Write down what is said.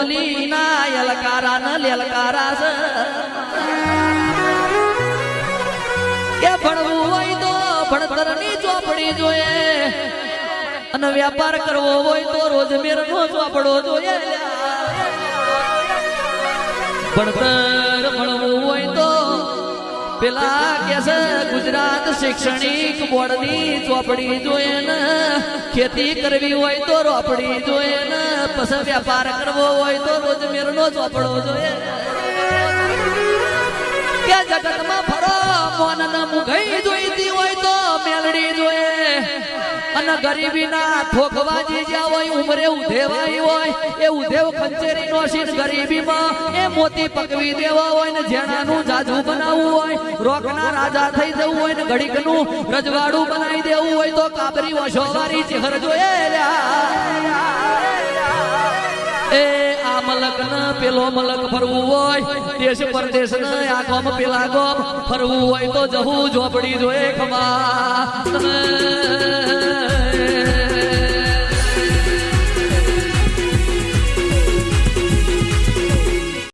મલીના યલકારા ન લેલકારા છે કે ભણવું હોય તો ભણતરની ચોપડી જોઈએ અને વ્યાપાર કરવો હોય તો રોજમેરનો ચોપડો જોઈએ ભણતર ભણવું હોય તો પેલા કે છે ગુજરાત શૈક્ષણિક બોર્ડની ચોપડી જોઈએ ને ખેતી કરવી હોય તો રોપડી જોઈએ ને પછી વ્યાપાર કરવો હોય તો રોજમેરનો ચોપડો જોઈએ કે જગતમાં ફરો મોન ન મુઘઈ જોઈતી હોય તો મેલડી જોઈએ અને ગરીબીના ઠોકવાજી જ્યાં હોય ઉમરે ઉધેવાઈ હોય એ ઉધેવ ખંચેરી નો શીર ગરીબીમાં એ મોતી પકવી દેવા હોય ને જેણાનું જાજુ બનાવવું હોય રોકના રાજા થઈ જવું હોય ને ઘડીકનું રજવાડું બનાવી દેવું હોય તો કાબરી વશોવારી ચહેર જોઈએ એ આ મલક ન પેલો મલક ફરવું હોય દેશ પરદેશ ન આ ગોમ પેલા ગોમ ફરવું હોય તો જવું ઝોપડી જોઈએ ખમા